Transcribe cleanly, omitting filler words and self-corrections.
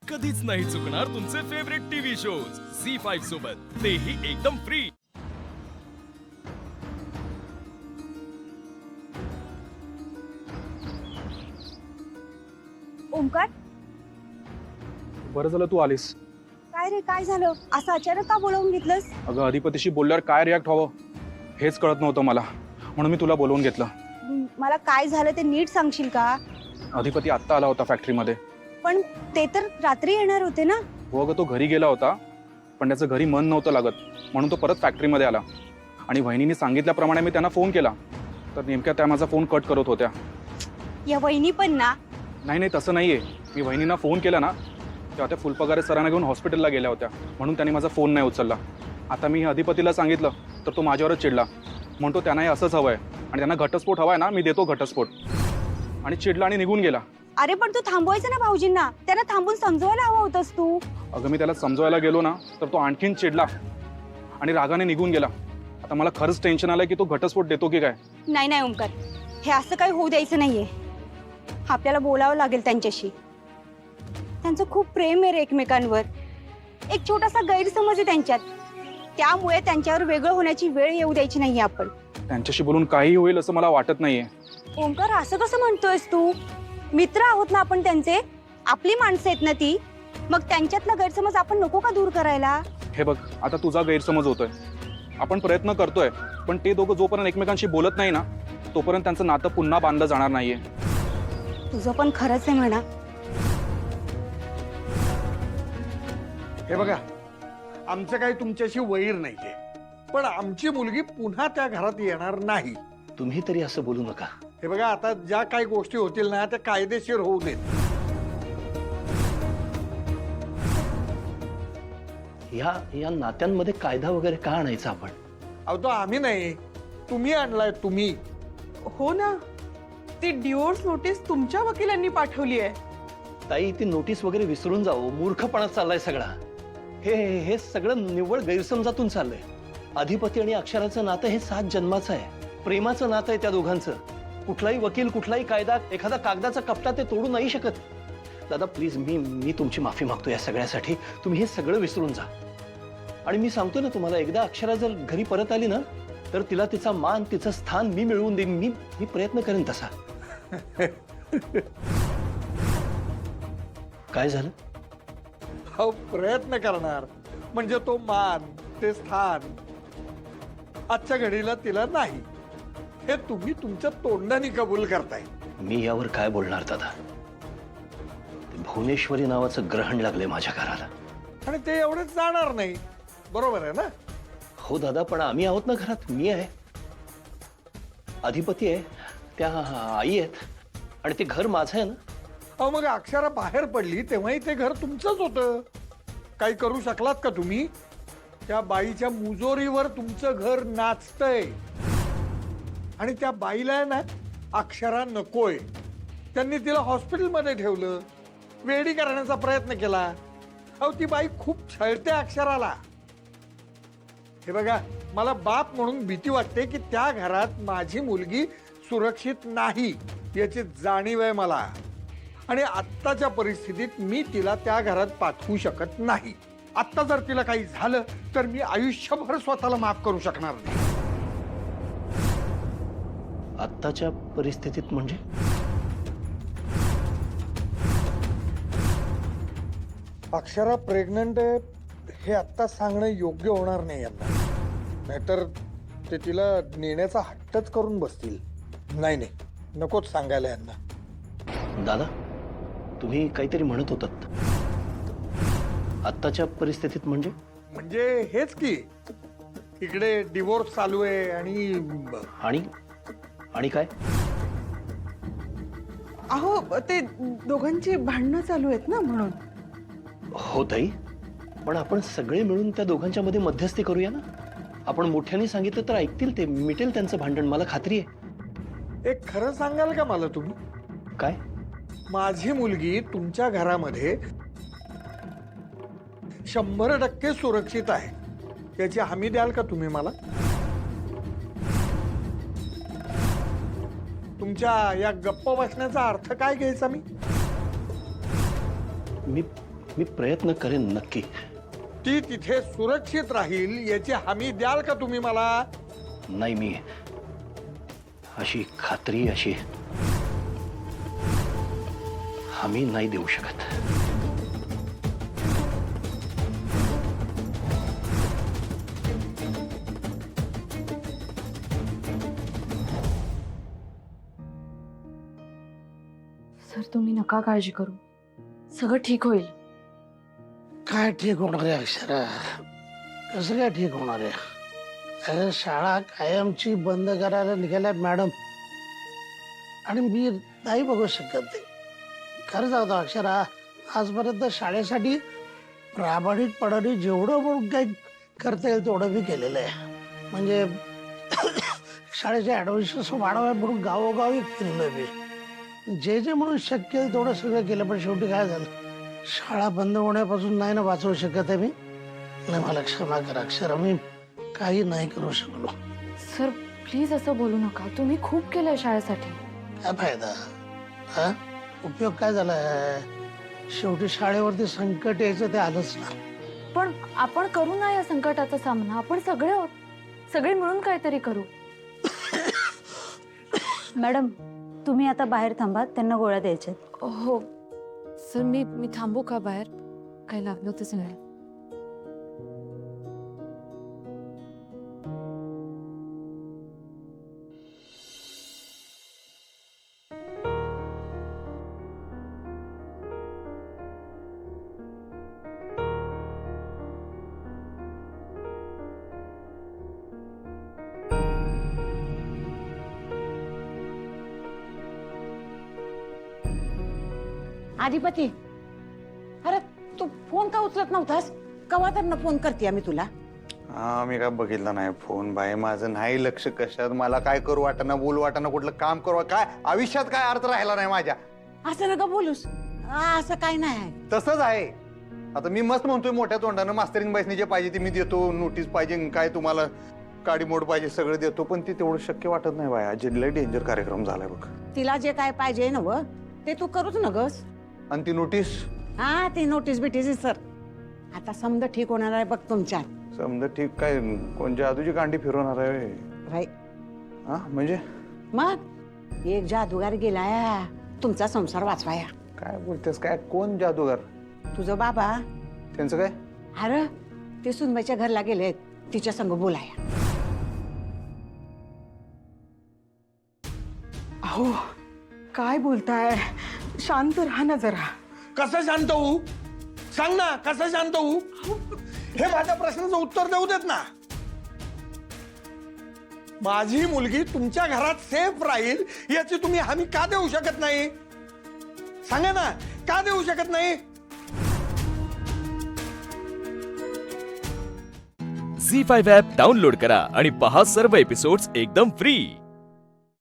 कधीच नाही चुकणार तुमचे फेवरेट टीव्ही शोज झी5 सोबत, तेही एकदम फ्री। ओमकार, बरं झालं तू आलीस। काय रे, काय झालं? असं अचानक का बोलावून घेतलंस? अगं अधिपतीशी बोलल्यावर काय रिॲक्ट व्हावं हेच कळत नव्हतं मला, म्हणून मी तुला बोलवून घेतलं। मला काय झालं ते नीट सांगशील का? अधिपती आत्ता आला होता फॅक्टरीमध्ये। पण ते तर रात्री येणार होते ना? हो अगं, तो घरी गेला होता, पण त्याचं घरी मन नव्हतं लागत, म्हणून तो परत फॅक्टरीमध्ये आला। आणि वहिनीने सांगितल्याप्रमाणे मी त्यांना फोन केला, तर नेमक्या त्या माझा फोन कट करत होत्या। या वहिनी पण ना? नाही तसं नाहीये, मी वहिनींना फोन केला ना तेव्हा त्या फुलपगारे सरांना घेऊन हॉस्पिटलला गेल्या होत्या, म्हणून त्यांनी माझा फोन नाही उचलला। आता मी अधिपतीला सांगितलं तर तो माझ्यावरच चिडला, म्हणतो त्यांनाही असंच हवंय आणि त्यांना घटस्फोट हवाय ना, मी देतो घटस्फोट, आणि चिडला आणि निघून गेला। अरे पण तू थांबवायचं ना भाऊजींना, त्यांना थांबून समजवायला हवं होतंस तू। अगं मी त्याला समजवायला गेलो ना तर तो आणखीन चिडला आणि रागाने निघून गेला। आता मला खरंच टेन्शन आलंय की तो घटस्फोट देतो की काय। नाही नाही ओमकार, हे असं काही होऊ द्यायचं नाहीये। आपल्याला बोलावं लागेल त्यांच्याशी। त्यांचं खूप प्रेम आहे रे एकमेकांवर। एक छोटासा गैरसमज आहे त्यांच्यात, त्यामुळे त्यांच्यावर वेगळं होण्याची वेळ येऊ द्यायची नाहीये आपण। त्यांच्याशी बोलून काही होईल असं मला वाटत नाहीये। ओमकार, असं कसं म्हणतोयस तू? मित्र आहोत ना आपण त्यांचे, आपली माणसं आहेत ना ती, मग त्यांच्यातला गैरसमज आपण नको का दूर करायला? हे बघ, आता तुझा गैरसमज होतोय, आपण प्रयत्न करतोय, पण ते दोघं जोपर्यंत एकमेकांशी बोलत नाही ना तोपर्यंत त्यांचं नातं पुन्हा बांधलं जाणार नाहीये। तुझं पण खरंच आहे म्हणा। हे बघा, आमचं काही तुमच्याशी वैर नाहीये, पण आमची मुलगी पुन्हा त्या घरात येणार नाही। तुम्ही तरी असं बोलू नका। हे बघा, आता ज्या काही गोष्टी होतील ना त्या कायदेशीर होऊ देत। या नात्यांमध्ये कायदा वगैरे का आणायचा आपण? अहो तो आम्ही नाही, तुम्ही आणलाय, तुम्ही। हो ना, ती डिवोर्स नोटीस तुमच्या वकिलांनी पाठवली आहे। ताई, ती नोटीस वगैरे विसरून जाओ, मूर्खपणा चाललाय सगळा। हे सगळं निव्वळ गैरसमजातून चाललंय। अधिपती आणि अक्षराचं नातं हे 7 जन्माचं आहे, प्रेमाचं नातं आहे त्या दोघांचं। कुठलाही वकील, कुठलाही कायदा, एखादा कागदाचा कपटा ते तोडू नाही शकत। दादा प्लीज, मी तुमची माफी मागतो या सगळ्यासाठी। तुम्ही हे सगळं विसरून जा। आणि मी सांगतो ना तुम्हाला, एकदा अक्षरा जर घरी परत आली ना तर तिला तिचा मान, तिचं स्थान मी मिळवून देईन। मी प्रयत्न करेन तसा। काय झालं? अहो प्रयत्न करणार म्हणजे तो मान, ते स्थान आजच्या घडीला तिला नाही, हे तुम्ही तुमच्या तोंडाने कबूल करताय। मी यावर काय बोलणार दादा? भुवनेश्वरी नावाचं ग्रहण लागले माझ्या घराला, आणि ते एवढेच जाणार नाही, बरोबर आहे ना? हो दादा, पण आम्ही आहोत ना घरात। मी आहे, अधिपती आहे, त्या आई आहेत, आणि ते घर माझं आहे ना। अहो मग अक्षरा बाहेर पडली तेव्हाही ते घर तुमचंच होतं, काही करू शकलात का तुम्ही? त्या बाईच्या मुजोरीवर तुमचं घर नाचतंय, आणि त्या बाईला ना अक्षरा नकोय। त्यांनी तिला हॉस्पिटलमध्ये ठेवलं, वेडी करण्याचा प्रयत्न केला। अहो ती बाई खूप छळते अक्षराला। हे बघा, मला बाप म्हणून भीती वाटते की त्या घरात माझी मुलगी सुरक्षित नाही याची जाणीव आहे मला, आणि आत्ताच्या परिस्थितीत मी तिला त्या घरात पाठवू शकत नाही। आत्ता जर तिला काही झालं तर मी आयुष्यभर स्वतःला माफ करू शकणार नाही। आत्ताच्या परिस्थितीत म्हणजे? अक्षरा प्रेग्नंट आहे हे आत्ता सांगणं योग्य होणार नाही यांना, नाहीतर ते तिला नेण्याचा हट्टच करून बसतील। नाही नाही, नकोच सांगायला यांना। दादा, तुम्ही काहीतरी म्हणत होतात। आत्ताच्या परिस्थितीत म्हणजे? म्हणजे हेच की, इकडे डिवोर्स चालू आहे आणि काय? अहो ते दोघांची भांडणं चालू आहेत ना, म्हणून। हो ताई, पण आपण सगळे मिळून त्या दोघांच्या मध्ये मध्यस्थी करूया ना। आपण मोठ्याने सांगितलं तर ऐकतील, ते मिटेल त्यांचं भांडण, मला खात्री आहे। एक खरं सांगाल का मला तुम्ही? काय? माझी मुलगी तुमच्या घरामध्ये 100% सुरक्षित आहे याची हमी द्याल का तुम्ही मला? तुमच्या या गप्प बसण्याचा अर्थ काय घ्यायचा मी? मी प्रयत्न करेन नक्की. ती तिथे सुरक्षित राहील याची हमी द्याल का तुम्ही मला? नाही, मी अशी खात्री, अशी हमी नाही देऊ शकत. सर तुम्ही नका काळजी करू, सगळं ठीक होईल. काय ठीक होणार आहे अक्षरा? कसं काय ठीक होणार आहे? अरे शाळा कायमची बंद करायला निघाल्या मॅडम, आणि मी नाही बघू शकत ते. खरं सांगतो अक्षरा, आजपर्यंत शाळेसाठी प्रामाणिकपणाने जेवढं म्हणून काही करता येईल तेवढं मी केलेलं आहे. म्हणजे शाळेचे ॲडमिशन्स वाढवाय म्हणून गावोगावी फिरलोय मी. जे जे म्हणून शक्य आहे तेवढं सगळं केलं, पण शेवटी काय झालं, शाळा बंद होण्यापासून नाही ना वाचवू शकत आहे मी. नाही, मला क्षमा करा अक्षरा, मी काही नाही करू शकलो. सर प्लीज असं बोलू नका, तुम्ही खूप केलंय शाळेसाठी. काय फायदा? हा, उपयोग काय झालाय? शेवटी शाळेवरती संकट यायचं ते आलंच ना. पण आपण करू ना या संकटाचा सामना, आपण सगळे आहोत, सगळे मिळून काहीतरी करू. मॅडम तुम्ही आता बाहेर थांबा, त्यांना गोळ्या द्यायच्या. हो सर, मी थांबू का बाहेर? काही लागलं होतंच नाही. अधिपती, अरे तू फोन का उचलत नव्हतास? कवा तर फोन करते मी तुला. हा, मी काय बघितलं नाही फोन. बाई माझं नाही लक्ष कशात, मला काय करू वाटना, बोलू वाटना, कुठलं काम करू, काय आयुष्यात काय अर्थ राहिला नाही माझ्या. असं नका बोलूस, असं काय नाही. तसंच आहे. आता मी मस्त म्हणतोय मोठ्या तोंडानं, मास्तरीन बाईसनी जे पाहिजे ते मी देतो, नोटीस पाहिजे, काय तुम्हाला काडी मोड पाहिजे सगळं देतो, पण ते तेवढं शक्य वाटत नाही बाया. लय डेंजर कार्यक्रम झालाय बघ. तिला जे काय पाहिजे ना व ते तू करूच न गस. आणि ती नोटीस, हा ती नोटीस बिटीस सर, आता समज ठीक होणार आहे बघ तुमच्यात. समजा ठीक काय, कोण जादूची कांडी फिरवणार आहे? राई हा म्हणजे मग एक जादूगार गेलाय तुमचा संसार वाचवाया. काय बोलतेस? काय कोण जादूगार? तुझं बाबा. त्यांचं काय? अरे ते सुनबाईच्या घरला गेलेत तिच्या संग बोलाया. अहो काय बोलताय? शांत राहा ना जरा. कसं शांत होऊ? सांग ना, कसं शांत होऊ? हे माझ्या प्रश्नाचं उत्तर देऊ देत ना. माझी मुलगी तुमच्या घरात सेफ राहील याची तुम्ही हमी का देऊ शकत नाही? सांगा ना, का देऊ शकत नाही? झी5 ॲप डाउनलोड करा आणि पहा सर्व एपिसोड्स एकदम फ्री.